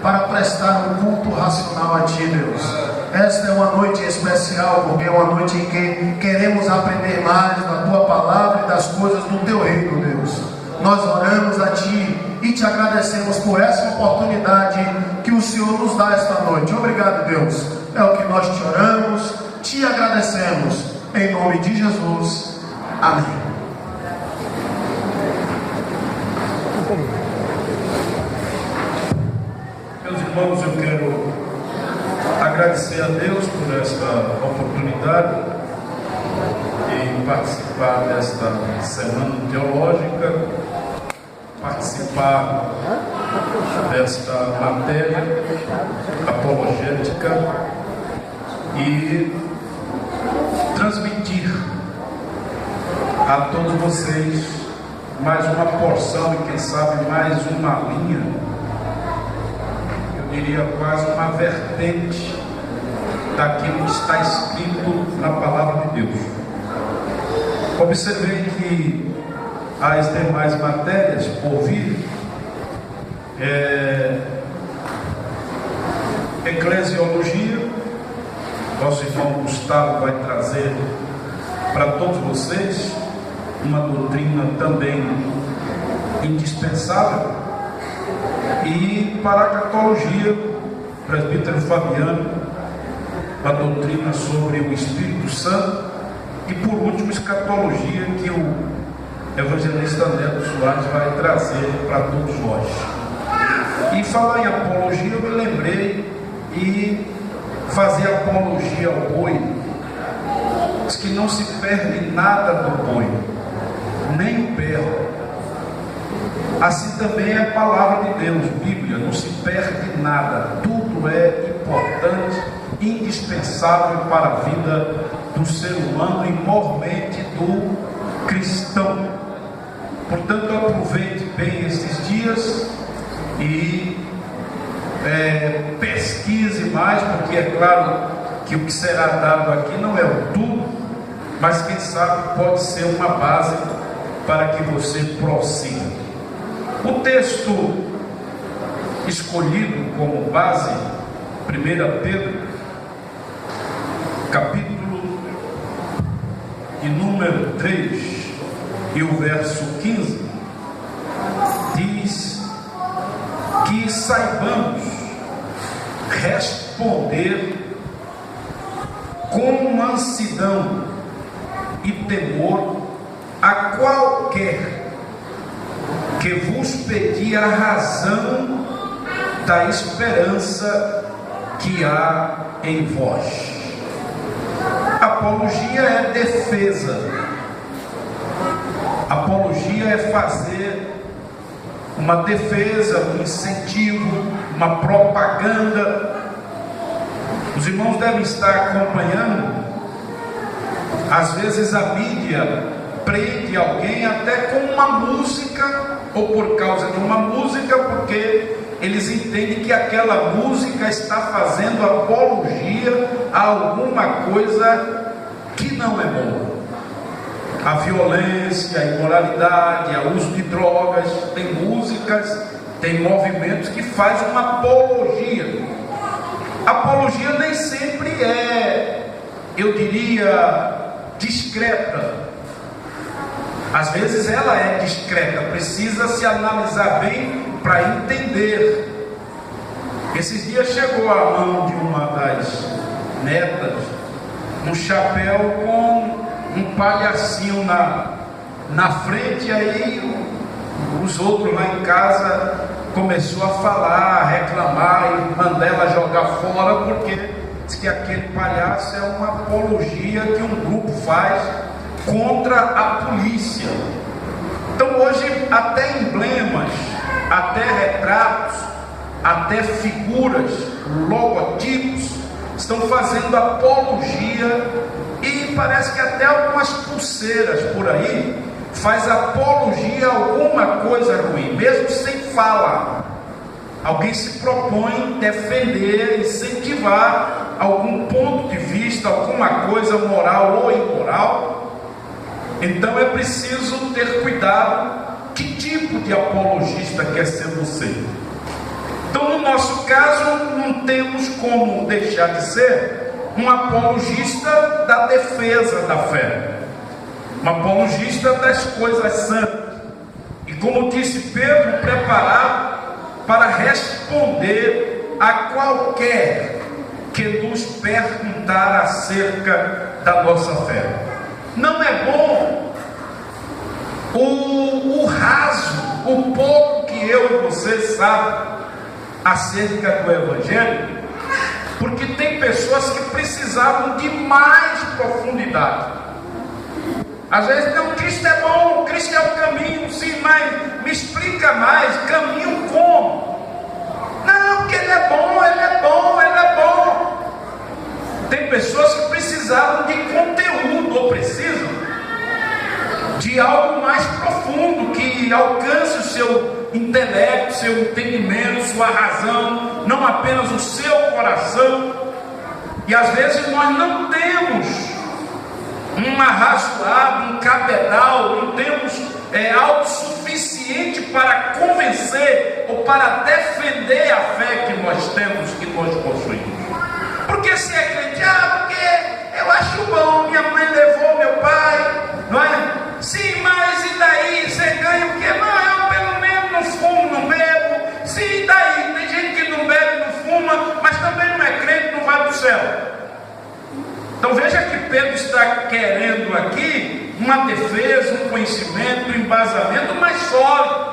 para prestar um culto racional a Ti, Deus. Esta é uma noite especial, porque é uma noite em que queremos aprender mais da Tua palavra e das coisas do Teu reino, Deus. Nós oramos a Ti e Te agradecemos por essa oportunidade que o Senhor nos dá esta noite. Obrigado, Deus. É o que nós te oramos, te agradecemos, em nome de Jesus. Amém. Meus irmãos, eu quero agradecer a Deus por esta oportunidade em participar desta semana teológica, participar desta matéria apologética e transmitir a todos vocês mais uma porção e quem sabe mais uma linha, eu diria quase uma vertente daquilo que está escrito na palavra de Deus. Observei que as demais matérias por vir, eclesiologia, nosso irmão Gustavo vai trazer para todos vocês uma doutrina também indispensável, e paracatologia, presbítero Fabiano, a doutrina sobre o Espírito Santo, e por último escatologia, que o evangelista Neto Soares vai trazer para todos nós. E falar em apologia, eu me lembrei e fazer apologia ao boi, diz que não se perde nada do boi, nem o berro. Assim também é a palavra de Deus, Bíblia, não se perde nada, tudo é importante, indispensável para a vida do ser humano e mormente do cristão. Portanto, aproveite bem esses dias e pesquise mais, porque é claro que o que será dado aqui não é o tudo, mas quem sabe pode ser uma base para que você prossiga. O texto escolhido como base, 1 Pedro, capítulo de número 3 e o verso 15, diz que saibamos responder com mansidão e temor a qualquer que vos pedir a razão da esperança que há em vós. Apologia é defesa. Apologia é fazer uma defesa, um incentivo, uma propaganda. Os irmãos devem estar acompanhando. Às vezes a mídia prende alguém até com uma música, ou por causa de uma música, porque eles entendem que aquela música está fazendo apologia a alguma coisa que não é boa. A violência, a imoralidade, o uso de drogas, tem músicas, tem movimentos que fazem uma apologia. Apologia nem sempre é, eu diria, discreta. Às vezes ela é discreta, precisa se analisar bem para entender. Esses dias chegou à mão de uma das netas um chapéu com um palhacinho na frente, e aí os outros lá em casa começou a falar, a reclamar e mandar ela jogar fora, porque diz que aquele palhaço é uma apologia que um grupo faz contra a polícia. Então hoje até emblemas, até retratos, até figuras, logotipos estão fazendo apologia, e parece que até algumas pulseiras por aí faz apologia a alguma coisa ruim, mesmo sem fala. Alguém se propõe defender, incentivar algum ponto de vista, alguma coisa moral ou imoral. Então é preciso ter cuidado. Que tipo de apologista quer ser você? Então, no nosso caso, não temos como deixar de ser um apologista da defesa da fé, um apologista das coisas santas. E como disse Pedro, preparado para responder a qualquer que nos perguntar acerca da nossa fé. Não é bom o raso, o pouco que eu e você sabem acerca do Evangelho, porque tem pessoas que precisavam de mais profundidade. Às vezes, não, Cristo é bom, Cristo é o caminho, sim, mas me explica mais, caminho como? Não, porque Ele é bom, Ele é bom, Ele é bom. Tem pessoas que precisavam de conteúdo, ou precisam de algo mais profundo, que alcance o seu intelecto, seu entendimento, sua razão, não apenas o seu coração. E às vezes nós não temos um arrazoado, um cabedal, não temos algo suficiente para convencer ou para defender a fé que nós temos, que nós possuímos. Porque se é crente, porque eu acho bom, minha mãe levou meu pai, não é? Sim, mas e daí? Você ganha o quê? Não, eu pelo menos não fumo, não bebo. Sim, e daí? Tem gente que não bebe, não fuma, mas também não é crente, não vai para o céu. Então veja que Pedro está querendo aqui uma defesa, um conhecimento, um embasamento mais sólido.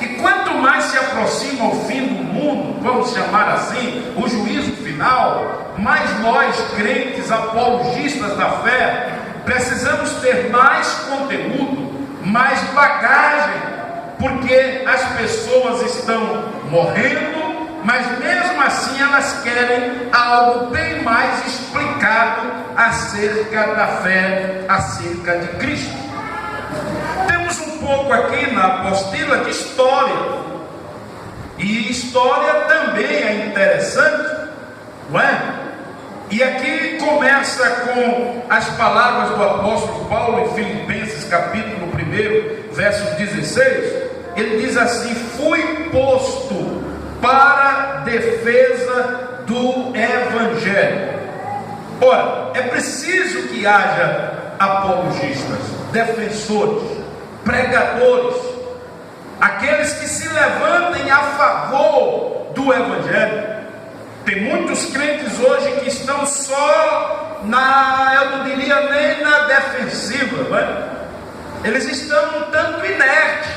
E quanto mais se aproxima o fim do mundo, vamos chamar assim, o juízo final, mais nós, crentes, apologistas da fé, precisamos ter mais conteúdo, mais bagagem, porque as pessoas estão morrendo, mas mesmo assim elas querem algo bem mais explicado acerca da fé, acerca de Cristo. Temos um pouco aqui na apostila de história, e história também é interessante, não é? E aqui começa com as palavras do apóstolo Paulo em Filipenses capítulo 1, verso 16. Ele diz assim: fui posto para defesa do Evangelho. Ora, é preciso que haja apologistas, defensores, pregadores, aqueles que se levantem a favor do Evangelho. Tem muitos crentes hoje que estão só eu não diria nem na defensiva, não é? Eles estão um tanto inertes.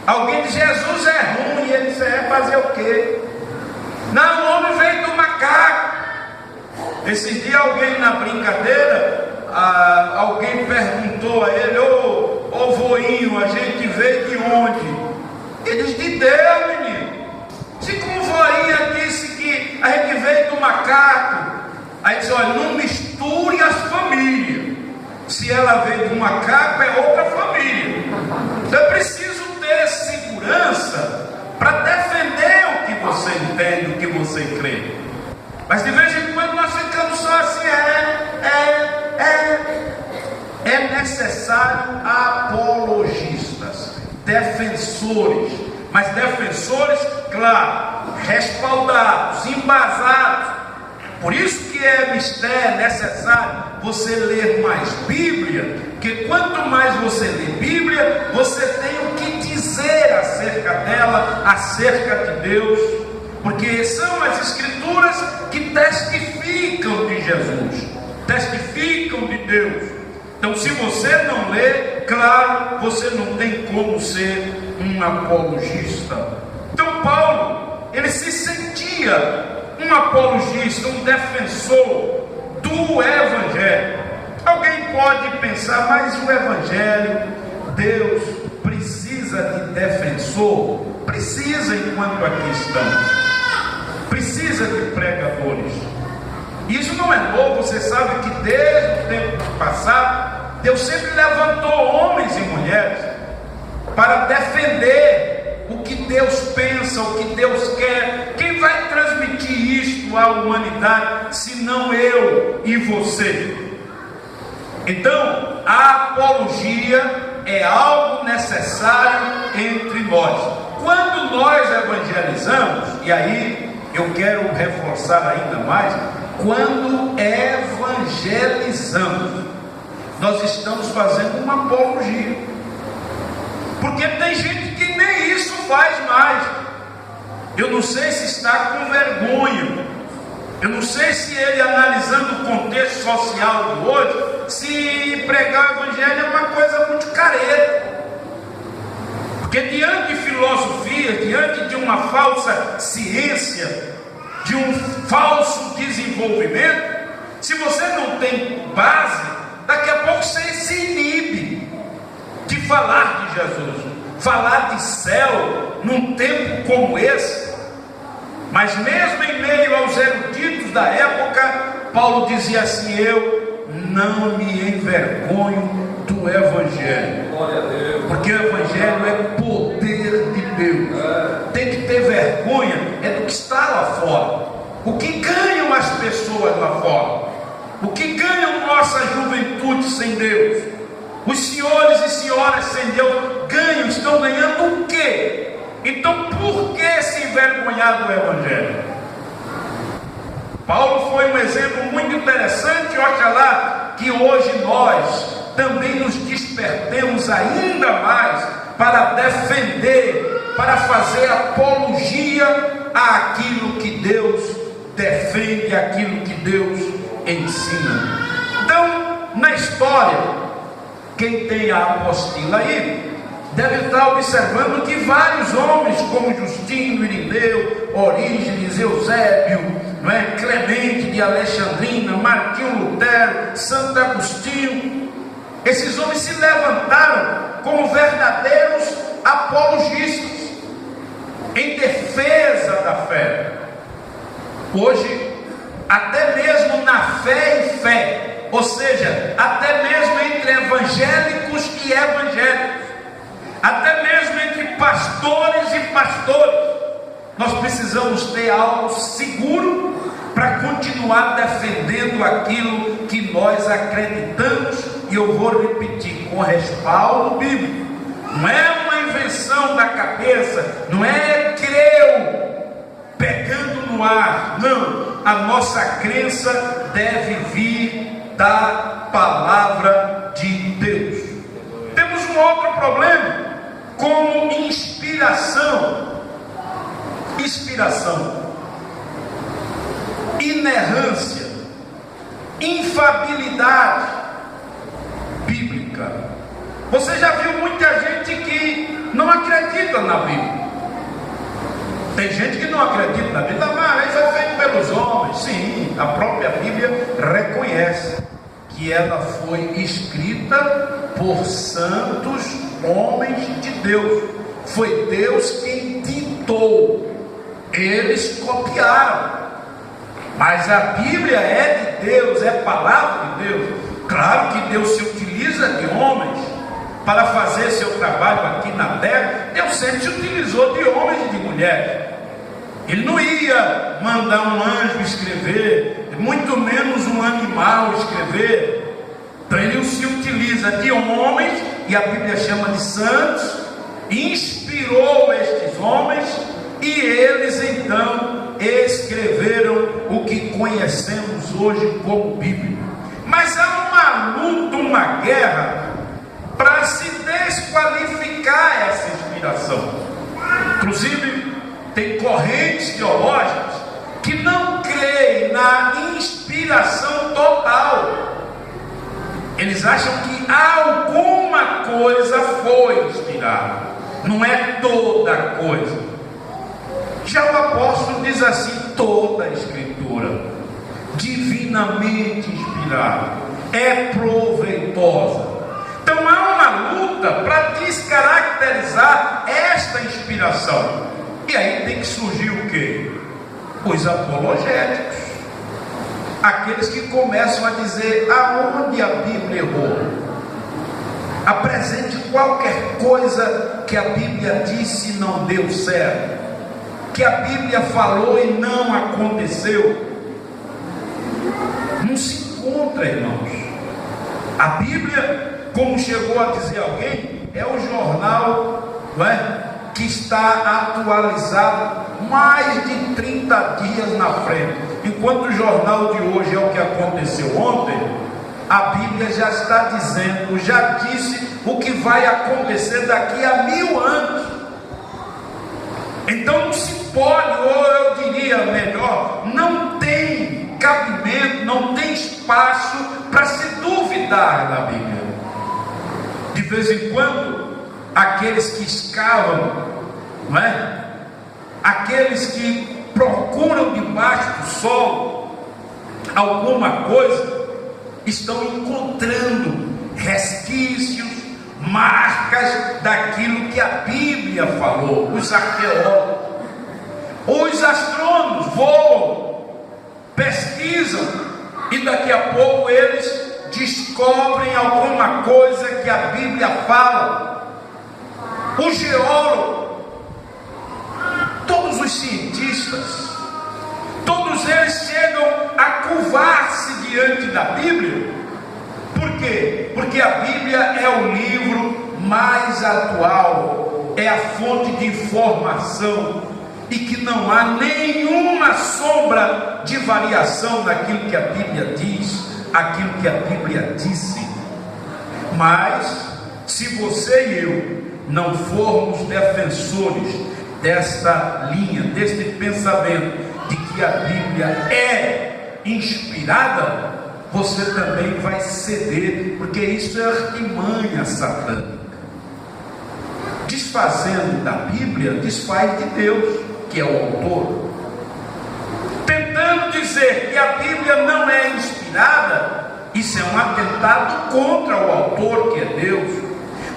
Alguém diz Jesus é ruim, e ele diz fazer o quê? Não, o homem veio do macaco. Esse dia alguém na brincadeira, alguém perguntou a ele: ô voinho, a gente veio de onde? Ele diz: de Deus, menino. Se como o voinha disse que a gente veio do macaco, aí diz: olha, não misture as famílias. Se ela veio do macaco, é outra família. Então é preciso ter segurança para defender o que você entende, o que você crê. Mas de vez em quando nós ficamos só assim, é necessário apologistas, defensores, mas defensores, claro, respaldados, embasados. Por isso que é necessário você ler mais Bíblia, porque quanto mais você lê Bíblia, você tem o que dizer acerca dela, acerca de Deus, porque são as Escrituras que testificam de Jesus, testificam de Deus. Então, se você não lê, claro, você não tem como ser um apologista. Então, Paulo, ele se sentia um apologista, um defensor do Evangelho. Alguém pode pensar, mas o Evangelho, Deus precisa de defensor? Precisa, enquanto aqui estamos. Precisa de pregadores. Isso não é novo, você sabe que desde o tempo passado, Deus sempre levantou homens e mulheres para defender o que Deus pensa, o que Deus quer. Quem vai transmitir isto à humanidade, se não eu e você? Então, a apologia é algo necessário entre nós. Quando nós evangelizamos, e aí eu quero reforçar ainda mais, quando evangelizamos, nós estamos fazendo uma apologia, porque tem gente que nem isso faz mais. Eu não sei se está com vergonha, eu não sei se ele, analisando o contexto social de hoje, se pregar o evangelho é uma coisa muito careta, porque diante de filosofia, diante de uma falsa ciência, de um falso desenvolvimento, se você não tem base, daqui a pouco você se inibe de falar de Jesus, falar de céu num tempo como esse. Mas mesmo em meio aos eruditos da época, Paulo dizia assim: eu não me envergonho do evangelho, porque o evangelho é poder de Deus. Tem que ter vergonha é do que está lá fora, o que ganham as pessoas lá fora, o que ganham nossa juventude sem Deus, os senhores e senhoras sem Deus estão ganhando o quê? Então por que se envergonhar do evangelho? Paulo foi um exemplo muito interessante. Oxalá que hoje nós também nos despertemos ainda mais para defender, para fazer apologia àquilo que Deus defende, àquilo que Deus ensina. Então, na história, quem tem a apostila aí deve estar observando que vários homens, como Justino, Irineu, Orígenes, Eusébio, Clemente de Alexandrina, Martinho Lutero, Santo Agostinho, esses homens se levantaram como verdadeiros apologistas em defesa da fé. Hoje, até mesmo na fé e fé, ou seja, até mesmo entre evangélicos e evangélicos, até mesmo entre pastores e pastores, nós precisamos ter algo seguro para continuar defendendo aquilo que nós acreditamos. E eu vou repetir, com respaldo bíblico. Não é uma invenção da cabeça, não é creu pegando no ar, não. A nossa crença deve vir da palavra de Deus. Temos um outro problema, como inspiração, inerrância, infabilidade bíblica. Você já viu muita gente que não acredita na Bíblia. Tem gente que não acredita na Bíblia, mas isso é feito pelos homens. Sim, a própria Bíblia reconhece que ela foi escrita por santos homens de Deus. Foi Deus quem ditou, eles copiaram, mas a Bíblia é de Deus, é palavra de Deus. Claro que Deus se utiliza de homens para fazer seu trabalho aqui na terra. Deus sempre se utilizou de homens e de mulheres. Ele não ia mandar um anjo escrever, muito menos um animal escrever. Então ele se utiliza de homens, e a Bíblia chama de santos, inspirou estes homens, e eles então escreveram o que conhecemos hoje como Bíblia. Mas há uma luta, uma guerra para se desqualificar essa inspiração. Inclusive tem correntes teológicas que não creem na inspiração total. Eles acham que alguma coisa foi inspirada, não é toda coisa. Já o apóstolo diz assim: toda a escritura divinamente inspirada é proveitosa. Então há uma luta para descaracterizar esta inspiração. E aí tem que surgir o quê? Os apologéticos, aqueles que começam a dizer aonde a Bíblia errou. Apresente qualquer coisa que a Bíblia disse e não deu certo, que a Bíblia falou e não aconteceu. Não se encontra, irmãos. A Bíblia, como chegou a dizer alguém, é o jornal, não é, que está atualizado mais de 30 dias na frente. Enquanto o jornal de hoje é o que aconteceu ontem, a Bíblia já está dizendo, já disse o que vai acontecer daqui a 1000 anos. Então não se pode, ou eu diria melhor, não tem cabimento, não tem espaço para se duvidar da Bíblia. De vez em quando, aqueles que escavam, não é? Aqueles que procuram debaixo do solo alguma coisa, estão encontrando resquícios, marcas daquilo que a Bíblia falou. Os arqueólogos, os astrônomos voam, pesquisam, e daqui a pouco eles descobrem alguma coisa que a Bíblia fala. O geólogo, todos os cientistas, todos eles chegam a curvar-se diante da Bíblia. Por quê? Porque a Bíblia é o livro mais atual, é a fonte de informação, e que não há nenhuma sombra de variação naquilo que a Bíblia diz, aquilo que a Bíblia disse. Mas se você e eu não formos defensores desta linha, deste pensamento de que a Bíblia é inspirada, você também vai ceder, porque isso é artimanha satânica. Desfazendo da Bíblia, desfaz de Deus, que é o autor. Tentando dizer que a Bíblia não é inspirada, isso é um atentado contra o autor, que é Deus.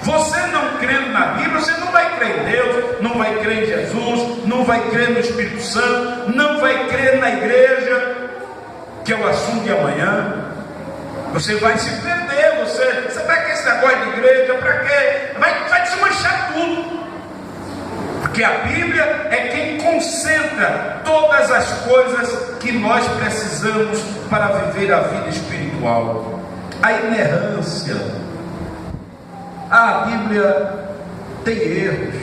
Você não crendo na Bíblia, você não vai crer em Deus, não vai crer em Jesus, não vai crer no Espírito Santo, não vai crer na igreja, que é o assunto de amanhã. Você vai se perder, você vai querer esse negócio de igreja, para quê? Vai desmanchar tudo. Porque a Bíblia é quem concentra todas as coisas que nós precisamos para viver a vida espiritual. A inerrância. A Bíblia tem erros?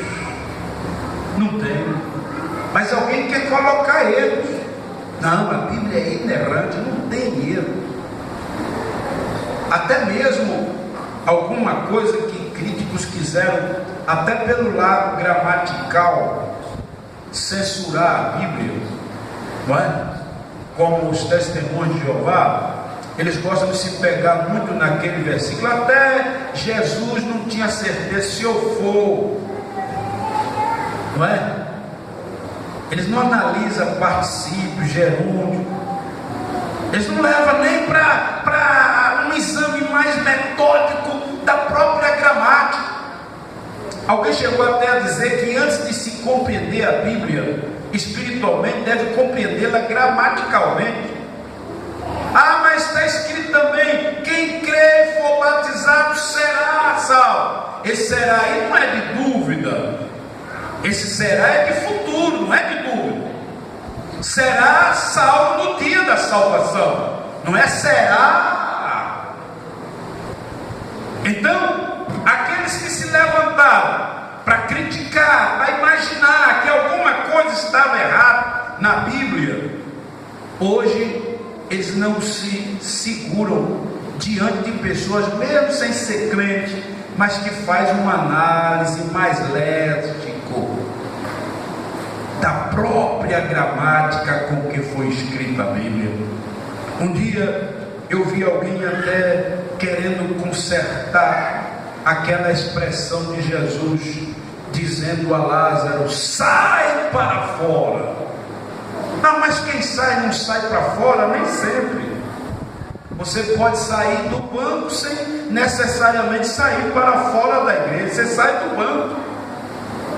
Não tem. Mas alguém quer colocar erros. Não, a Bíblia é inerrante, não tem erro. Até mesmo alguma coisa que críticos quiseram, até pelo lado gramatical, censurar a Bíblia, não é? Como os testemunhos de Jeová, eles gostam de se pegar muito naquele versículo. Até Jesus não tinha certeza se eu for, não é? Eles não analisam particípio, gerúndio, eles não levam nem para um exame mais metódico da própria gramática. Alguém chegou até a dizer que antes de se compreender a Bíblia espiritualmente, deve compreendê-la gramaticalmente. Ah, mas está escrito também: quem crê e for batizado será salvo. Esse será aí não é de dúvida, esse será é de futuro, não é de dúvida. Será salvo no dia da salvação, não é será. Então, aqueles que se levantaram para criticar, para imaginar que alguma coisa estava errada na Bíblia, hoje eles não se seguram diante de pessoas, mesmo sem ser crente, mas que faz uma análise mais lésbica da própria gramática com que foi escrita a Bíblia. Um dia eu vi alguém até querendo consertar aquela expressão de Jesus dizendo a Lázaro: sai para fora. Não, mas quem sai não sai para fora, nem sempre. Você pode sair do banco sem necessariamente sair para fora da igreja. Você sai do banco.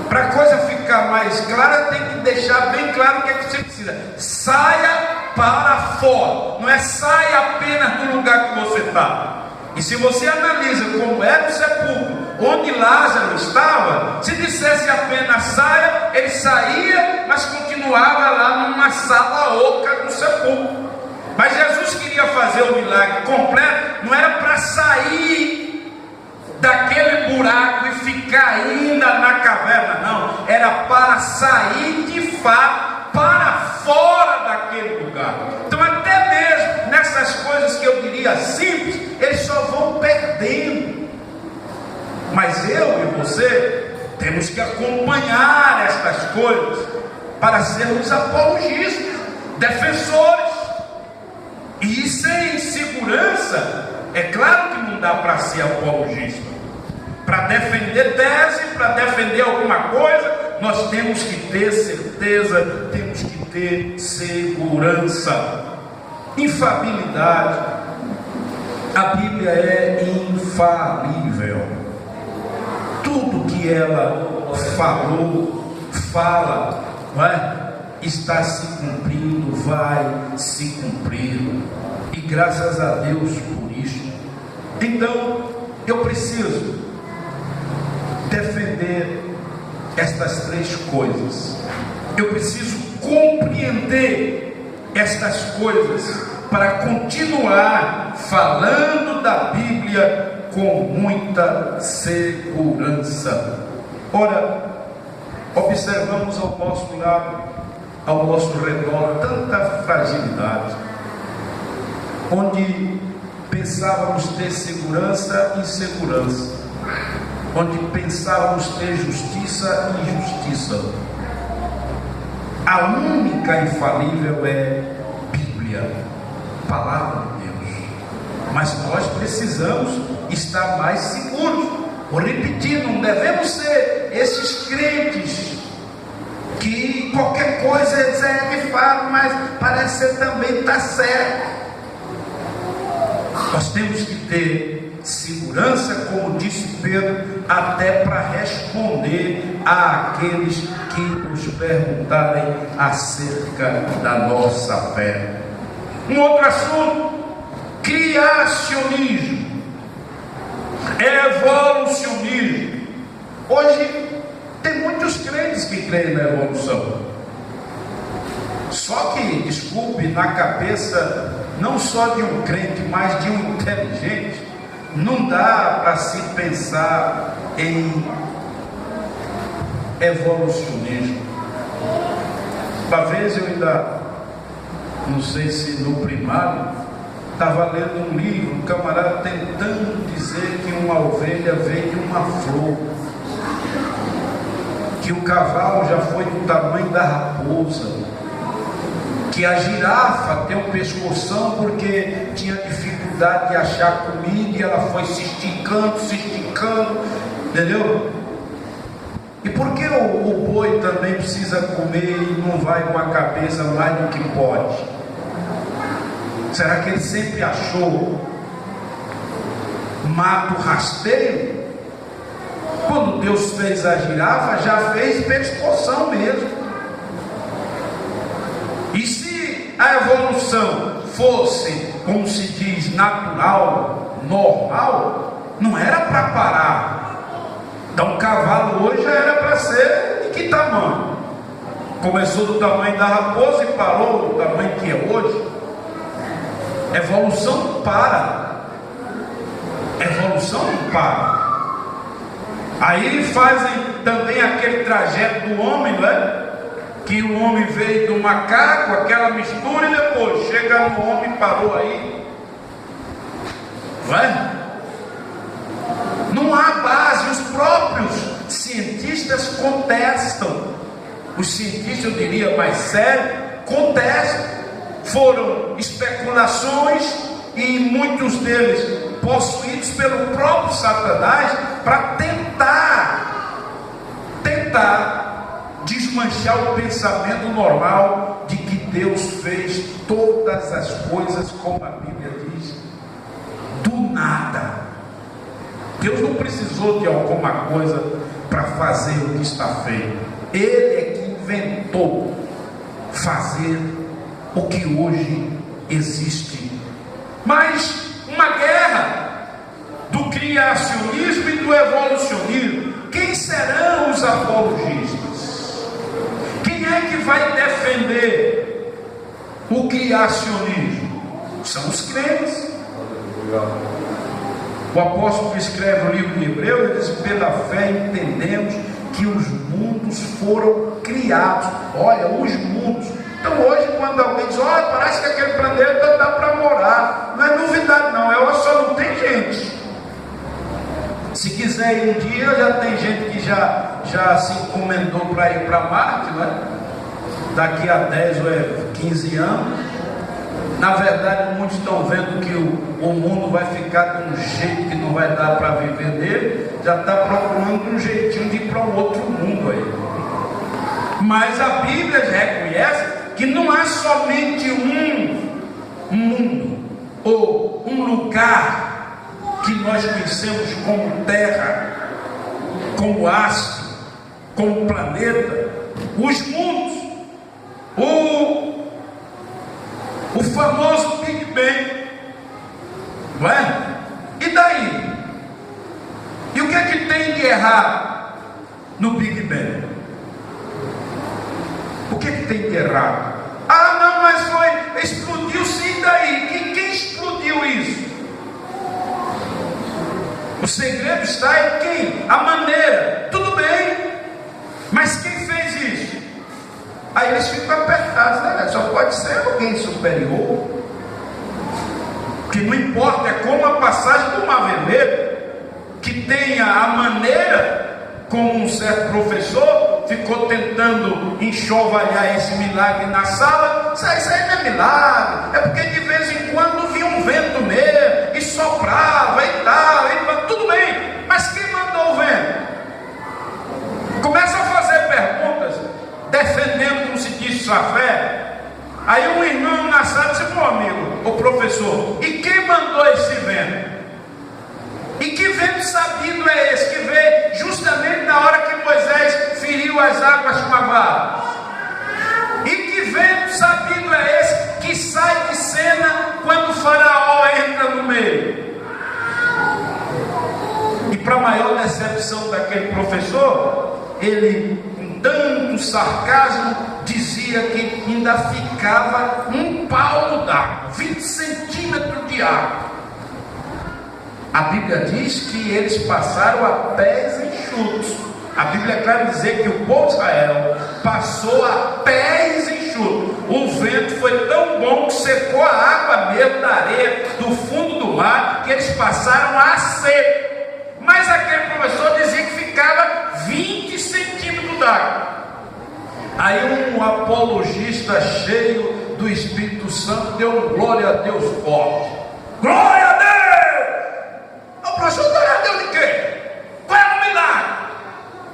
Para a coisa ficar mais clara, tem que deixar bem claro o que é que você precisa. Saia para fora. Não é saia apenas do lugar que você está. E se você analisa como era o sepulcro onde Lázaro estava, se dissesse apenas saia, ele saía, mas continuava lá numa sala oca do sepulcro. Mas Jesus queria fazer o milagre completo, não era para sair daquele buraco e ficar ainda na caverna, não, era para sair de fato para fora daquele lugar. Então, até mesmo nessas coisas que eu diria simples, eles só vão perdendo. Mas eu e você temos que acompanhar estas coisas para sermos apologistas, defensores. E sem segurança, é claro que não dá para ser apologista. Para defender tese, para defender alguma coisa, nós temos que ter certeza, temos que ter segurança. Infalibilidade. A Bíblia é infalível. Tudo que ela falou, fala, não é? Está se cumprindo, vai se cumprir. E graças a Deus por isso. Então, eu preciso defender estas três coisas. Eu preciso compreender estas coisas para continuar falando da Bíblia com muita segurança. Ora, observamos ao nosso lado, ao nosso redor, tanta fragilidade, onde pensávamos ter segurança e insegurança, onde pensávamos ter justiça e injustiça. A única infalível é Bíblia, Palavra de Deus. Mas nós precisamos estar mais seguros. Vou repetir, não devemos ser esses crentes que qualquer coisa me fala, mas parece ser também está certo. Nós temos que ter segurança, como disse Pedro, até para responder àqueles que nos perguntarem acerca da nossa fé. Um outro assunto: criacionismo, evolucionismo. Hoje tem muitos crentes que creem na evolução. Só que, desculpe, na cabeça não só de um crente, mas de um inteligente, não dá para se pensar em evolucionismo. Uma vez eu ainda, não sei se no primário, estava lendo um livro, um camarada tentando dizer que uma ovelha veio de uma flor, que o cavalo já foi do tamanho da raposa, que a girafa tem um pescoção porque tinha dificuldade de achar comida e ela foi se esticando, entendeu? E por que o boi também precisa comer e não vai com a cabeça mais do que pode? Será que ele sempre achou mato rasteiro? Quando Deus fez a girafa, já fez pescoção mesmo. E se a evolução fosse, como se diz, natural, normal, não era para parar. Então, um cavalo hoje já era para ser de que tamanho? Começou do tamanho da raposa e parou do tamanho que é hoje. Evolução não para. Evolução não para. Aí fazem também aquele trajeto do homem, né? Que o homem veio do macaco, aquela mistura, e depois chega no homem e parou aí. Vai? Não há base. Os próprios cientistas contestam. Os cientistas, eu diria mais sério, contestam. Foram especulações e muitos deles possuídos pelo próprio Satanás para tentar desmanchar o pensamento normal de que Deus fez todas as coisas, como a Bíblia diz, do nada. Deus não precisou de alguma coisa para fazer o que está feito. Ele é que inventou fazer o que hoje existe. Mas uma guerra do criacionismo e do evolucionismo. Quem serão os apologistas? Quem é que vai defender o criacionismo? São os crentes. O apóstolo escreve no livro de Hebreus, ele diz: pela fé entendemos que os mundos foram criados. Olha, os mundos. Então hoje, quando alguém diz, olha, parece que aquele planeta dá para morar, não é novidade não, só não tem gente. Se quiser ir um dia, já tem gente que já se encomendou para ir para Marte, né? Daqui a 10 ou 15 anos. Na verdade, muitos estão vendo que o mundo vai ficar de um jeito que não vai dar para viver nele, já está procurando um jeitinho de ir para um outro mundo aí. Mas a Bíblia reconhece que não há somente um mundo ou um lugar que nós conhecemos como terra, como astro, como planeta. Os mundos, o famoso Big Bang, não é? E daí? E o que é que tem de errado no Big Bang? O que é que tem de errado? Ah, não, mas explodiu sim, daí? Quem explodiu isso? O segredo está em quem? A maneira. Tudo bem, mas quem fez isso? Aí eles ficam apertados, né? Só pode ser alguém superior. O que não importa é como a passagem do Mar Vermelho, que tenha a maneira, como um certo professor ficou tentando enxovalhar esse milagre na sala. Isso aí não é milagre, é porque de vez em quando vinha um vento mesmo, e soprava e tal, tudo bem, mas quem mandou o vento? Começa a fazer perguntas, defendendo, como se diz, sua fé. Aí um irmão na sala disse, meu amigo, o professor, e quem mandou esse vento? E que vento sabido é esse, que veio justamente na hora que Moisés feriu as águas com a vara? E que vento sabido é esse que sai de cena quando o faraó entra no meio? E para maior decepção daquele professor, ele, com tanto sarcasmo, dizia que ainda ficava um palmo d'água, 20 centímetros de água. A Bíblia diz que eles passaram a pés enxutos. A Bíblia é clara dizer que o povo de Israel passou a pés enxutos. O vento foi tão bom que secou a água mesmo da areia, do fundo do mar, que eles passaram a seco. Mas aquele professor dizia que ficava 20 centímetros d'água. Aí um apologista cheio do Espírito Santo deu um glória a Deus forte. Glória a Deus! O professor, glória a Deus de quê? Qual é o milagre?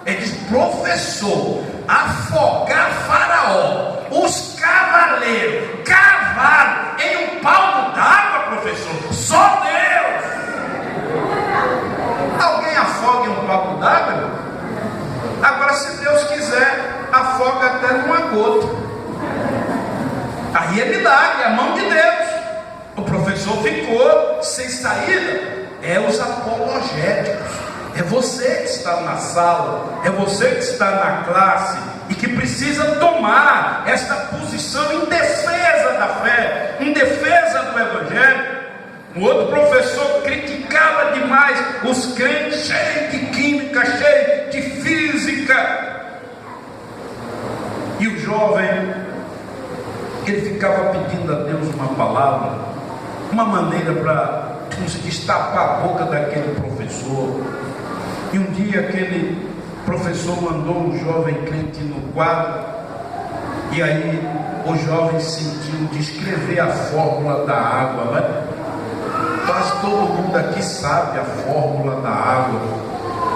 Ele diz, professor, afogar Faraó, os cavaleiros, cavalo em um palmo d'água, professor, só Deus. Alguém afoga em um palmo d'água? Agora, se Deus quiser, afoga até numa gota. Aí é milagre, é a mão de Deus. O professor ficou sem saída. É os apologéticos. É você que está na sala, é você que está na classe e que precisa tomar esta posição em defesa da fé, em defesa do Evangelho. Um outro professor criticava demais os crentes, cheios de química, cheios de física. E o jovem, ele ficava pedindo a Deus uma palavra, uma maneira para, como se diz, tapar a boca daquele professor. E um dia aquele professor mandou um jovem crente no quadro, e aí o jovem sentiu de escrever a fórmula da água, né? Quase todo mundo aqui sabe a fórmula da água.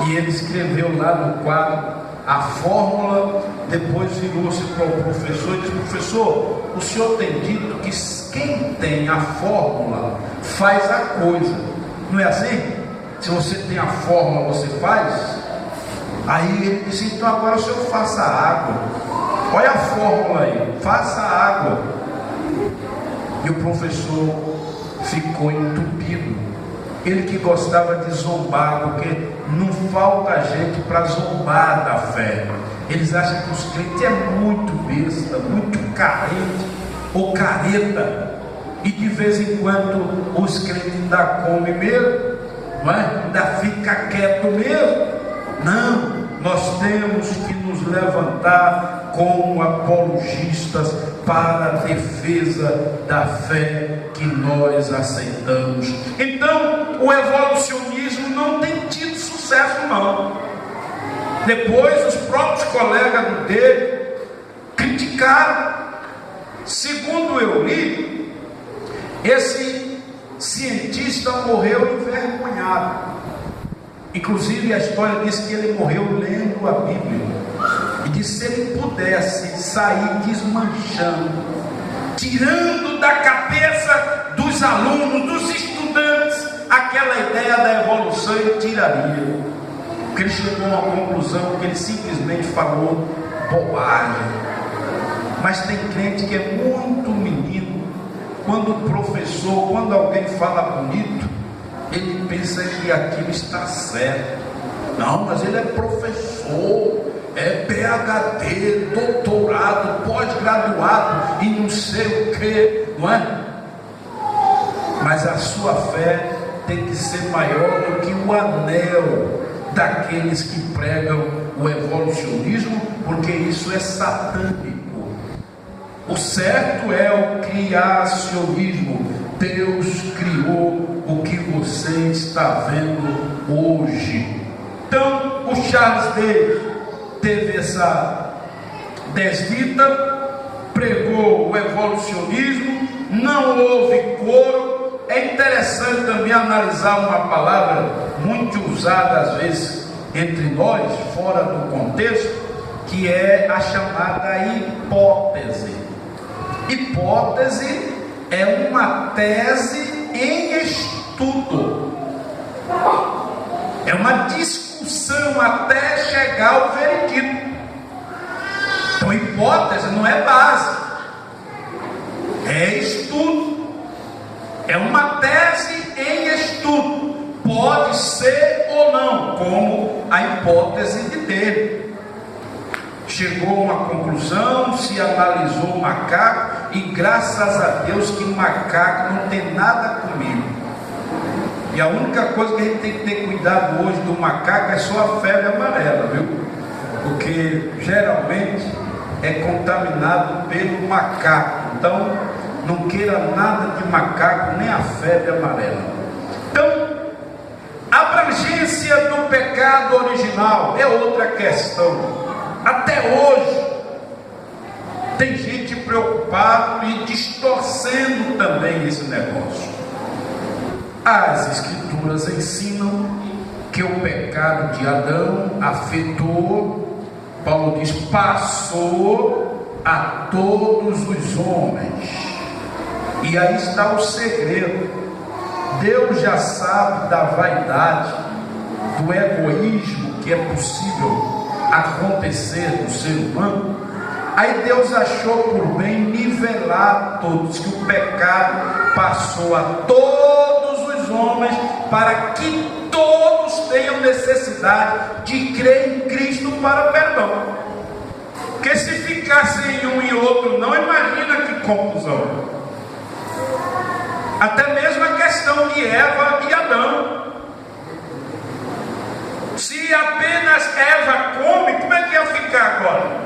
E ele escreveu lá no quadro a fórmula, depois virou-se para o professor e disse, professor, o senhor tem dito que quem tem a fórmula faz a coisa, não é assim? Se você tem a fórmula, você faz? Aí ele disse, então agora o senhor faça a água. Olha a fórmula aí, faça a água. E o professor ficou entupido. Ele que gostava de zombar, porque não falta gente para zombar da fé. Eles acham que os crentes é muito besta, muito carente ou careta, e de vez em quando os crentes ainda comem mesmo, não é? Ainda fica quieto mesmo. Não, nós temos que nos levantar como apologistas para a defesa da fé que nós aceitamos. Então, o evolucionismo não tem tido sucesso, não. Depois, os próprios colegas dele criticaram. Segundo eu li, esse cientista morreu envergonhado. Inclusive a história diz que ele morreu lendo a Bíblia. E disse: se ele pudesse sair desmanchando, tirando da cabeça dos alunos, dos estudantes, aquela ideia da evolução, ele tiraria. Porque ele chegou a uma conclusão que ele simplesmente falou bobagem. Mas tem crente que é muito menino. Quando o professor, quando alguém fala bonito, ele pensa que aquilo está certo. Não, mas ele é professor, é PhD, doutorado, pós-graduado e não sei o que, não é? Mas a sua fé tem que ser maior do que o anel daqueles que pregam o evolucionismo, porque isso é satânico. O certo é o criacionismo. Deus criou o que você está vendo hoje. Então, o Charles Davis teve essa desdita, pregou o evolucionismo, não houve coro. É interessante também analisar uma palavra muito usada às vezes entre nós, fora do contexto, que é a chamada hipótese. Hipótese é uma tese em estudo, é uma discussão até chegar ao veredito. Então, hipótese não é base, é estudo, é uma tese em estudo, pode ser ou não, como a hipótese de dele. Chegou a uma conclusão, se analisou o macaco, e graças a Deus que macaco não tem nada comigo. E a única coisa que a gente tem que ter cuidado hoje do macaco é só a febre amarela, viu? Porque geralmente é contaminado pelo macaco. Então não queira nada de macaco, nem a febre amarela. Então, a abrangência do pecado original é outra questão. Até hoje tem gente preocupada e distorcendo também esse negócio. As escrituras ensinam que o pecado de Adão afetou, Paulo diz, passou a todos os homens. E aí está o segredo. Deus já sabe da vaidade, do egoísmo que é possível acontecer no ser humano. Aí Deus achou por bem nivelar todos, que o pecado passou a todos os homens, para que todos tenham necessidade de crer em Cristo para o perdão. Porque se ficasse em um e outro não, imagina que confusão. Até mesmo a questão de Eva e Adão. Se apenas Eva come, como é que ia ficar agora?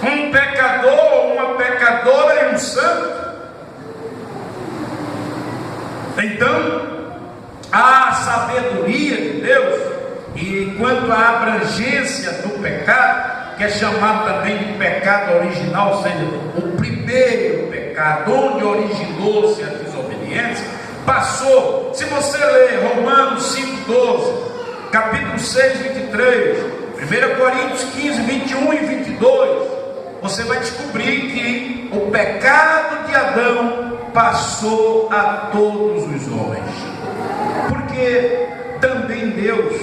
Um pecador, uma pecadora e um santo? Então, a sabedoria de Deus, e quanto à abrangência do pecado, que é chamado também de pecado original, ou seja, o primeiro pecado, onde originou-se a desobediência, passou. Se você ler Romanos 5,12, capítulo 6, 23, 1 Coríntios 15, 21 e 22, você vai descobrir que o pecado de Adão passou a todos os homens. Porque também Deus,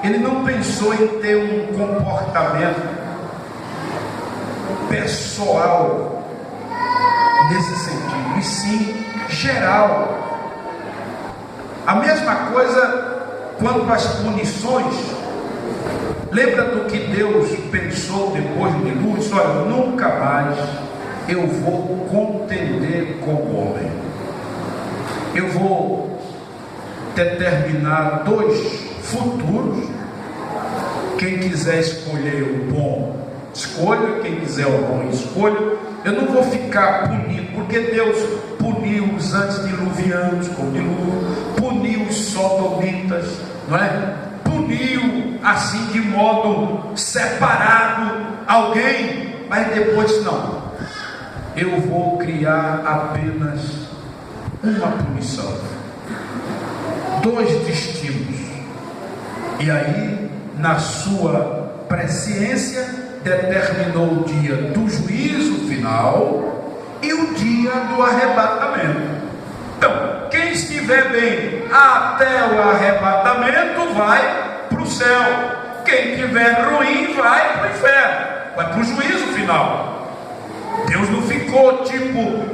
Ele não pensou em ter um comportamento pessoal nesse sentido, e sim geral. A mesma coisa quanto às punições. Lembra do que Deus pensou depois do dilúvio? Disse: olha, nunca mais eu vou contender com o homem. Eu vou determinar dois futuros. Quem quiser escolher o bom, escolha, quem quiser o bom, escolha. Eu não vou ficar punindo, porque Deus puniu os antediluvianos com dilúvio, puniu os sodomitas, não é? Puniu assim de modo separado alguém, mas depois não. Eu vou criar apenas uma punição, 2 destinos. E aí, na sua presciência, determinou o dia do juízo final e o dia do arrebatamento. Então, quem estiver bem até o arrebatamento vai para o céu. Quem estiver ruim vai para o inferno, vai para o juízo final. Deus não ficou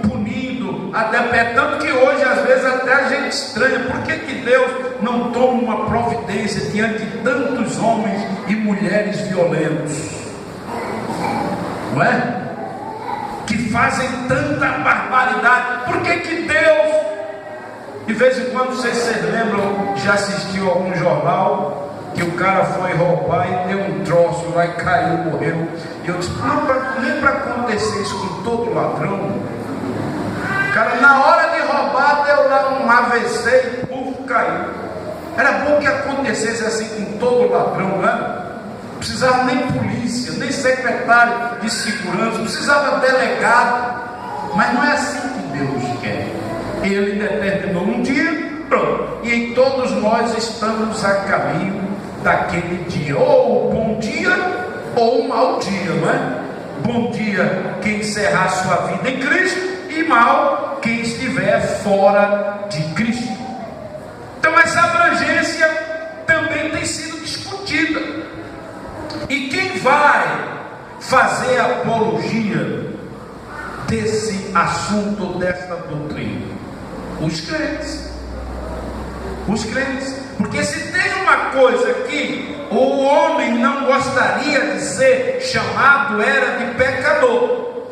punindo, até tanto que hoje às vezes até a gente estranha, por que Deus não toma uma providência diante de tantos homens e mulheres violentos, não é? Que fazem tanta barbaridade. Por que Deus, de vez em quando, vocês lembram, já assistiu algum jornal que o cara foi roubar e deu um troço lá e caiu, morreu? E eu disse, nem para acontecer isso com todo ladrão. O cara, na hora de roubar, deu lá um AVC e caiu. Era bom que acontecesse assim com todo ladrão, né? Não precisava nem polícia, nem secretário de segurança, não precisava delegado. Mas não é assim que Deus quer. Ele determinou um dia, pronto, e todos nós estamos a caminho daquele dia, ou um bom dia ou um mau dia, não é? Bom dia quem encerrar sua vida em Cristo, e mal quem estiver fora de Cristo. Então essa abrangência também tem sido discutida, e quem vai fazer apologia desse assunto, desta doutrina? Os crentes. Os crentes. Porque se tem uma coisa que o homem não gostaria de ser chamado, era de pecador.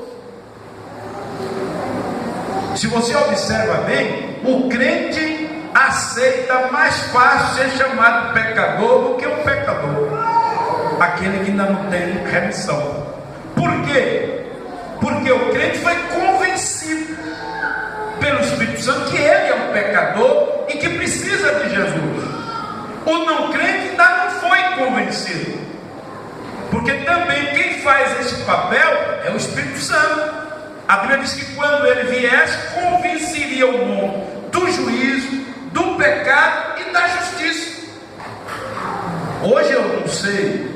Se você observa bem, o crente aceita mais fácil ser chamado de pecador do que um pecador, aquele que ainda não tem remissão. Por quê? Porque o crente foi convencido pelo Espírito Santo que ele é um pecador e que precisa de Jesus. O não crente ainda não foi convencido, porque também quem faz esse papel é o Espírito Santo. A Bíblia diz que quando ele viesse, convenceria o mundo do juízo, do pecado e da justiça. Hoje eu não sei,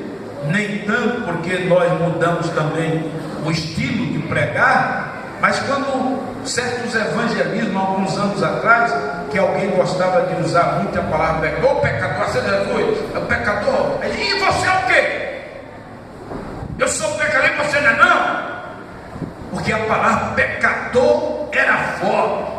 nem tanto, porque nós mudamos também o estilo de pregar, mas quando certos evangelismos, alguns anos atrás, que alguém gostava de usar muito a palavra pecador, pecador, você Jesus, é o pecador, e você é o quê? Eu sou pecador e você não é não? Porque a palavra pecador era forte,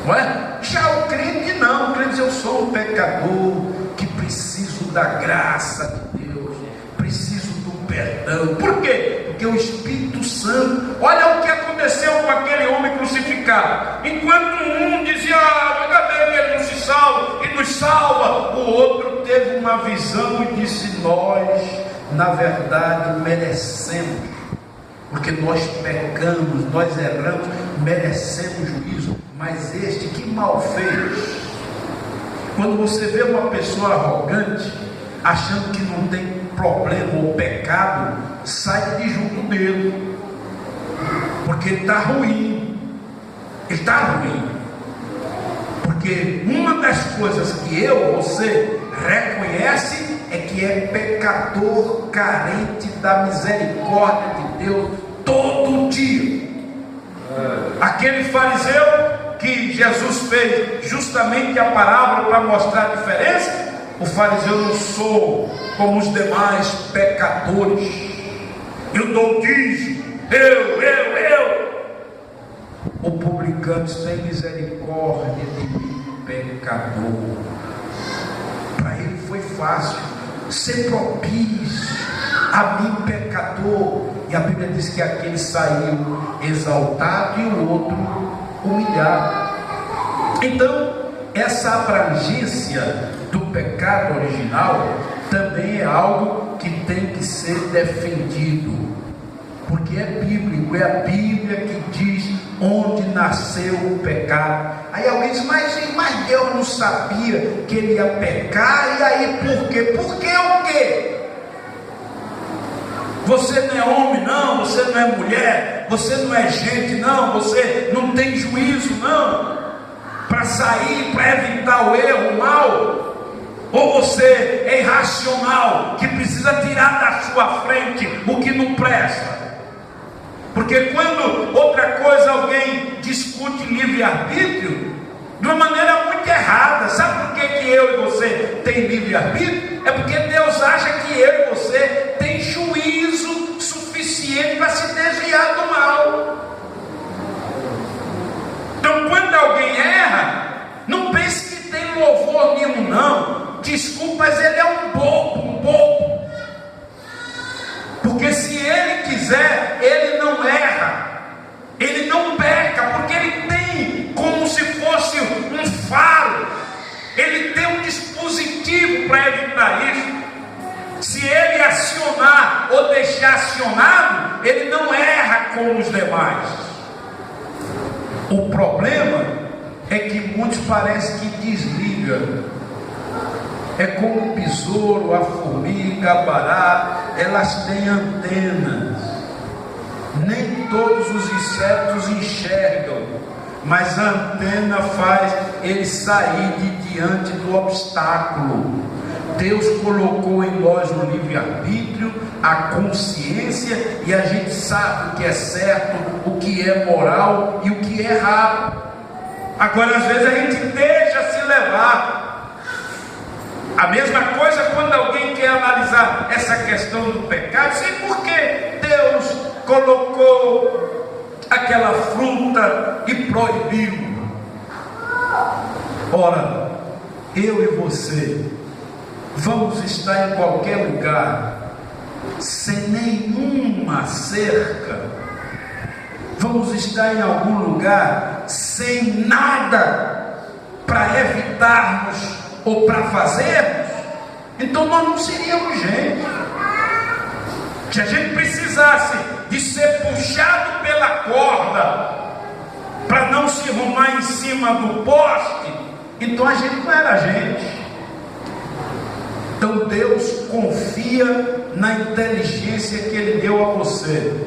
não é? Já o crente não, o crente diz, eu sou um pecador que preciso da graça de Deus, preciso do perdão. Por quê? Porque o Espírito Santo, olha o que aconteceu com aquele homem crucificado. Enquanto um dizia, cadê ele não se salva, e nos salva, o outro teve uma visão e disse, nós na verdade merecemos, porque nós pecamos, nós erramos, merecemos juízo, mas este que mal fez. Quando você vê uma pessoa arrogante, achando que não tem problema ou pecado, sai de junto dele, porque ele está ruim, porque uma das coisas que você reconhece é que é pecador, carente da misericórdia de Deus todo dia. Aquele fariseu que Jesus fez justamente a parábola para mostrar a diferença, o fariseu não sou como os demais pecadores, eu dou dízimo, eu. O publicano tem misericórdia de mim, pecador. Para ele foi fácil ser propício a mim, pecador. E a Bíblia diz que aquele saiu exaltado e o outro humilhado. Então, essa abrangência do pecado original também é algo que tem que ser defendido, porque é bíblico, é a Bíblia que diz onde nasceu o pecado. Aí alguém diz, mas Deus não sabia que ele ia pecar, e aí por quê? Por que o quê? Você não é homem não, você não é mulher, você não é gente não, você não tem juízo não, para sair, para evitar o erro, o mal. Ou você é irracional, que precisa tirar da sua frente o que não presta. Porque quando outra coisa alguém discute livre-arbítrio, de uma maneira muito errada. Sabe por que eu e você tem livre-arbítrio? É porque Deus acha que eu e você tem juízo suficiente para se desviar do mal. Então quando alguém erra, não pense que tem louvor nenhum não. Desculpa, mas ele é um bobo. Porque se ele quiser, ele não erra, ele não peca, porque ele tem como se fosse um faro, ele tem um dispositivo para evitar isso. Se ele acionar ou deixar acionado, ele não erra como os demais. O problema é que muitos parecem que desligam. É como o besouro, a formiga, a barata, elas têm antenas. Nem todos os insetos enxergam, mas a antena faz ele sair de diante do obstáculo. Deus colocou em nós o livre-arbítrio, a consciência, e a gente sabe o que é certo, o que é moral e o que é errado. Agora às vezes a gente deixa se levar. A mesma coisa quando alguém quer analisar essa questão do pecado, sei por que Deus colocou aquela fruta e proibiu. Ora, eu e você vamos estar em qualquer lugar sem nenhuma cerca, vamos estar em algum lugar sem nada para evitarmos ou para fazermos, então nós não seríamos gente. Se a gente precisasse de ser puxado pela corda para não se arrumar em cima do poste, então a gente não era gente. Então Deus confia na inteligência que Ele deu a você,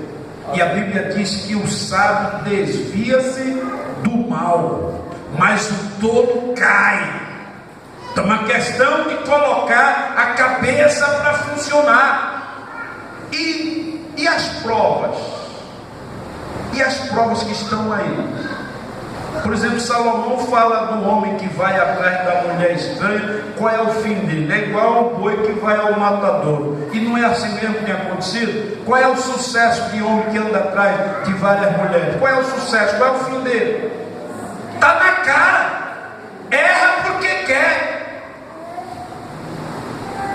e a Bíblia diz que o sábio desvia-se do mal, mas o tolo cai. Então é uma questão de colocar a cabeça para funcionar. E as provas? E as provas que estão aí? Por exemplo, Salomão fala do homem que vai atrás da mulher estranha. Qual é o fim dele? É igual ao boi que vai ao matadouro. E não é assim mesmo que tem acontecido? Qual é o sucesso de homem que anda atrás de várias mulheres? Qual é o sucesso? Qual é o fim dele? Está na cara. Erra porque quer.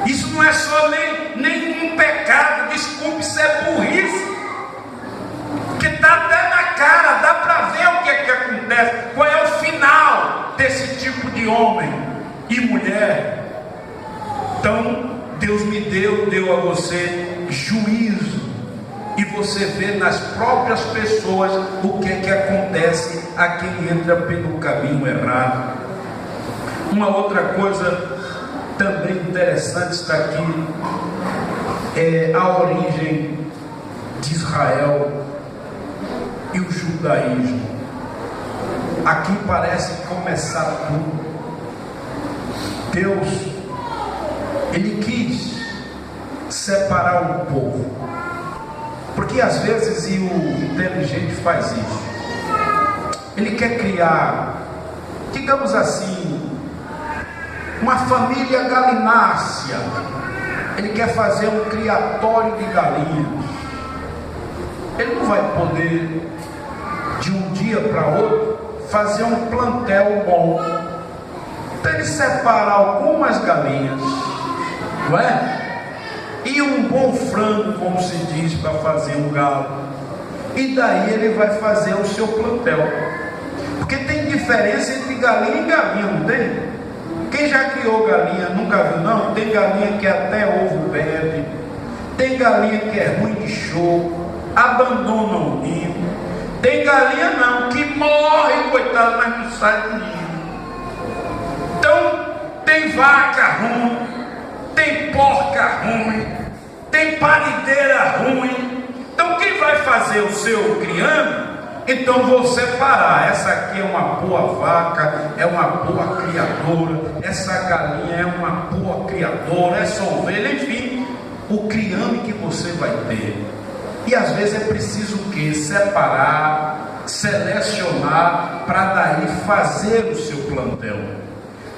Isso não é só nenhum pecado, desculpe, isso é burrice, que está até na cara, dá para ver o que é que acontece, qual é o final desse tipo de homem e mulher. Então Deus me deu a você juízo, e você vê nas próprias pessoas o que é que acontece a quem entra pelo caminho errado. Uma outra coisa também interessante está aqui, é a origem de Israel e o judaísmo. Aqui parece começar tudo. Deus, Ele quis separar o povo, porque às vezes e o inteligente faz isso. Ele quer criar, digamos assim, uma família galinácea. Ele quer fazer um criatório de galinhas. Ele não vai poder de um dia para outro fazer um plantel bom. Então ele separa algumas galinhas, não é? E um bom frango, como se diz, para fazer um galo. E daí ele vai fazer o seu plantel. Porque tem diferença entre galinha e galinha, não tem? Quem Quem já criou galinha, nunca viu não? Tem galinha que até ovo bebe, tem galinha que é ruim de show, abandona o ninho, tem galinha não, que morre, coitado, mas não sai do ninho. Então, tem vaca ruim, tem porca ruim, tem parideira ruim. Então, quem vai fazer o seu criando? Então, vou separar. Essa aqui é uma boa vaca, é uma boa criadora, essa galinha é uma boa criadora, essa ovelha, enfim, o criame que você vai ter. E às vezes é preciso o quê? Separar, selecionar, para daí fazer o seu plantel.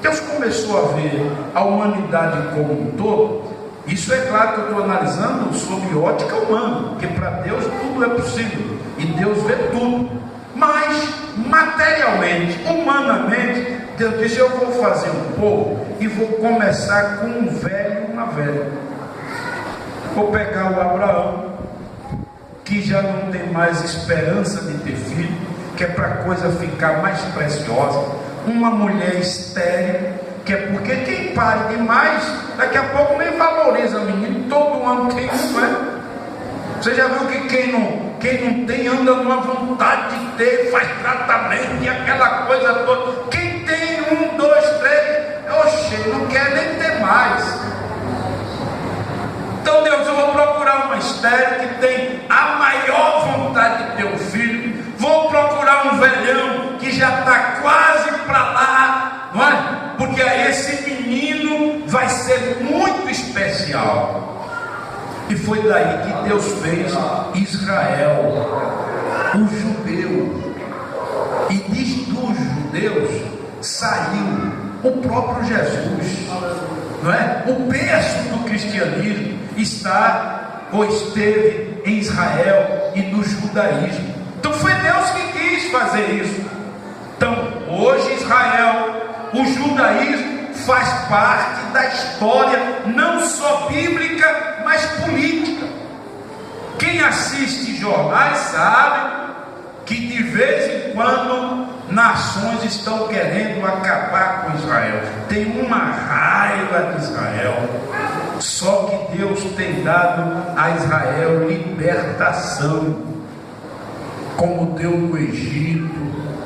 Deus começou a ver a humanidade como um todo. Isso é claro que eu estou analisando sob ótica humana, porque para Deus tudo é possível, e Deus vê tudo. Mas materialmente, humanamente, Deus disse: eu vou fazer um povo e vou começar com um velho e uma velha. Vou pegar o Abraão, que já não tem mais esperança de ter filho, que é para a coisa ficar mais preciosa. Uma mulher estéril, que é porque quem pare demais, daqui a pouco nem valoriza o menino. Todo ano tem um, né? Você já viu que quem não tem anda numa vontade de ter, faz tratamento e aquela coisa toda. Quem tem 1, 2, 3, oxe, não quer nem ter mais. Então Deus, eu vou procurar uma estéril que tem a maior vontade de ter um filho. Vou procurar um velhão que já está quase para lá, não é? Porque esse menino vai ser muito especial. E foi daí que Deus fez Israel, o judeu. E dos judeus saiu o próprio Jesus, não é? O berço do cristianismo está ou esteve em Israel e no judaísmo. Então foi Deus que quis fazer isso. Então hoje Israel, o judaísmo faz parte da história, não só bíblica, mas política. Quem assiste jornais sabe que de vez em quando nações estão querendo acabar com Israel. Tem uma raiva de Israel. Só que Deus tem dado a Israel libertação, como deu no Egito,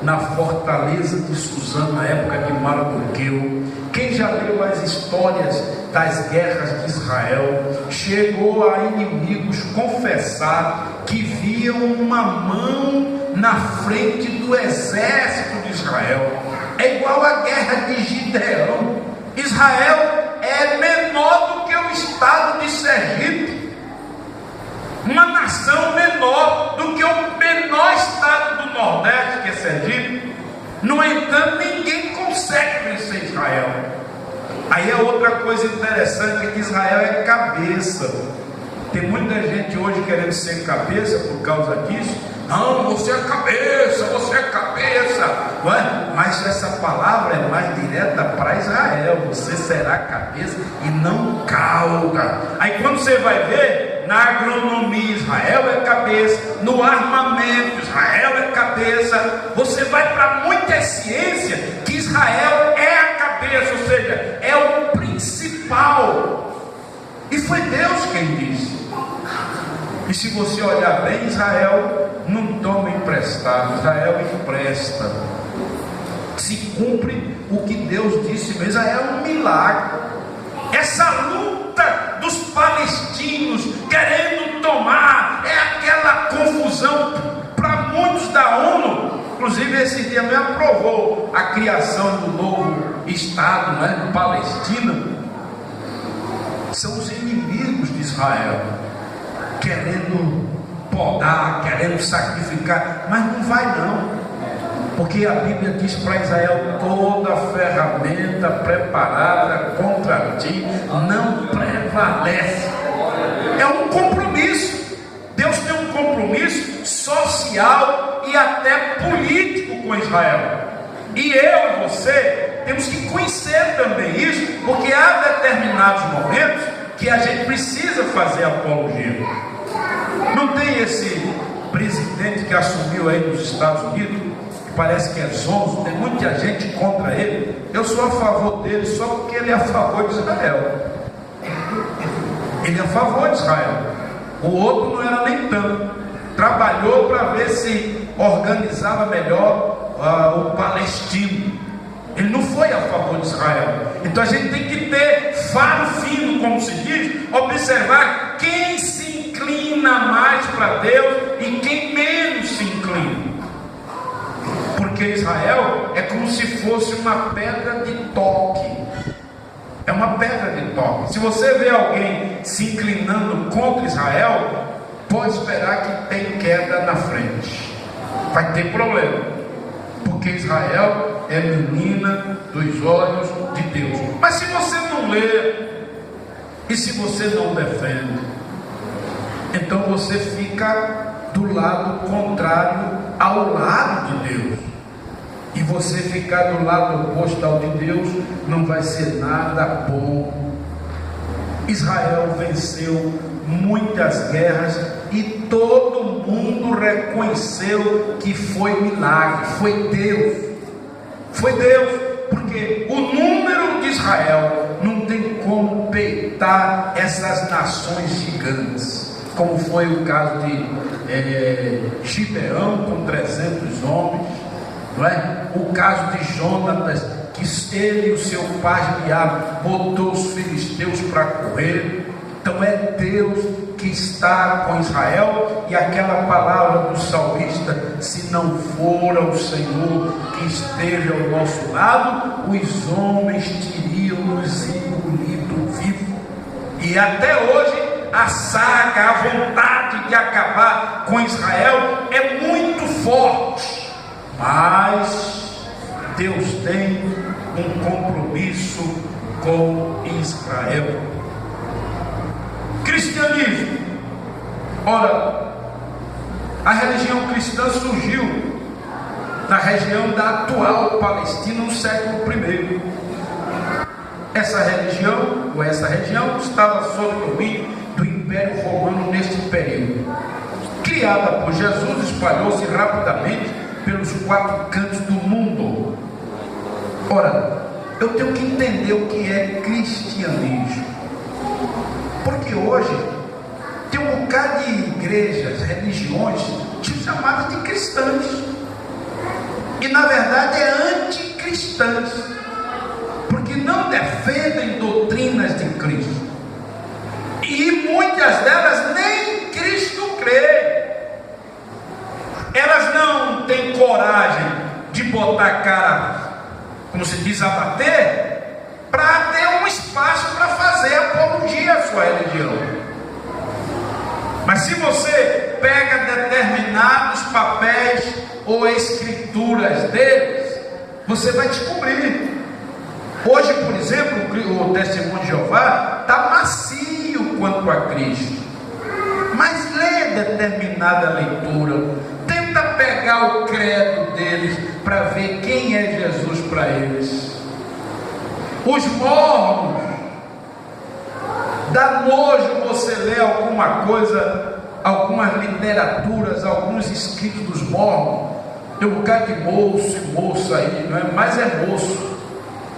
na fortaleza de Suzã, na época de Mardoqueu. Quem já leu as histórias das guerras de Israel, chegou a inimigos confessar que viam uma mão na frente do exército de Israel. É igual a guerra de Gideão. Israel é menor do que o estado de Sergipe, uma nação menor do que o menor estado do Nordeste, que é Sergipe. No entanto, ninguém consegue vencer Israel. Aí é outra coisa interessante, que Israel é cabeça. Tem muita gente hoje querendo ser cabeça por causa disso. Não, você é cabeça, você é cabeça, não é? Mas essa palavra é mais direta para Israel. Você será cabeça e não cauda. Aí quando você vai ver, na agronomia Israel é cabeça, no armamento Israel é cabeça. Você vai para muita ciência que Israel é a cabeça, ou seja, é o principal. E foi Deus quem disse. E se você olhar bem, Israel não toma emprestado, Israel empresta. Se cumpre o que Deus disse mesmo. Israel é um milagre. Essa luta dos palestinos querendo tomar, é aquela confusão para muitos da ONU. Inclusive esse dia me aprovou a criação do novo Estado, né, Palestina. São os inimigos de Israel, querendo podar, querendo sacrificar, mas não vai não, porque a Bíblia diz para Israel: toda ferramenta preparada contra ti não prevalece. É um compromisso. Deus tem um compromisso social e até político com Israel, e eu e você temos que conhecer também isso, porque há determinados momentos que a gente precisa fazer apologia. Não tem esse presidente que assumiu aí nos Estados Unidos, parece que é zonzo, tem muita gente contra ele. Eu sou a favor dele só porque ele é a favor de Israel. Ele é a favor de Israel. O outro não era nem tanto. Trabalhou para ver se organizava melhor o palestino. Ele não foi a favor de Israel. Então a gente tem que ter faro fino, como se diz, observar quem se inclina mais para Deus e quem menos se inclina. Porque Israel é como se fosse uma pedra de toque. É uma pedra de toque. Se você vê alguém se inclinando contra Israel, pode esperar que tem queda na frente. Vai ter problema. Porque Israel é menina dos olhos de Deus. Mas se você não lê, e se você não defende, então você fica do lado contrário ao lado de Deus. E você ficar do lado oposto ao de Deus não vai ser nada bom. Israel venceu muitas guerras e todo mundo reconheceu que foi milagre, foi Deus. Foi Deus, porque o número de Israel não tem como peitar essas nações gigantes, como foi o caso de Gibeão com 300 homens, não é? O caso de Jonatas, que ele e o seu pai botou os filisteus para correr. Então é Deus que está com Israel, e aquela palavra do salmista: se não for o Senhor que esteve ao nosso lado, os homens teriam nos engolido vivo. E até hoje a saga, a vontade de acabar com Israel é muito forte, mas Deus tem um compromisso com Israel. Cristianismo. Ora, a religião cristã surgiu na região da atual Palestina no século I. Essa religião, ou essa região, estava sob o domínio do Império Romano neste período. Criada por Jesus, espalhou-se rapidamente pelos 4 cantos do mundo. Ora, eu tenho que entender o que é cristianismo, porque hoje tem um bocado de igrejas, religiões chamadas de cristãs, e na verdade é anticristãs, porque não defendem doutrinas de Cristo, e muitas delas nem Cristo crê. Elas não têm coragem de botar a cara, como se diz, a bater, para ter um espaço para fazer apologia à sua religião. Mas se você pega determinados papéis ou escrituras deles, você vai descobrir. Hoje, por exemplo, o Testemunho de Jeová está macio quanto a Cristo, mas lê determinada leitura, tenta pegar o credo deles para ver quem é Jesus para eles. Os mormons, dá nojo você ler alguma coisa, algumas literaturas, alguns escritos dos mormons. Tem um bocado de moço e moça aí, não é? Mas é moço,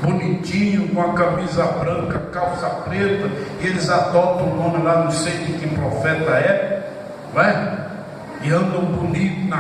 bonitinho, com a camisa branca, calça preta, e eles adotam o nome lá, não sei de que profeta é, não é? E andam bonito na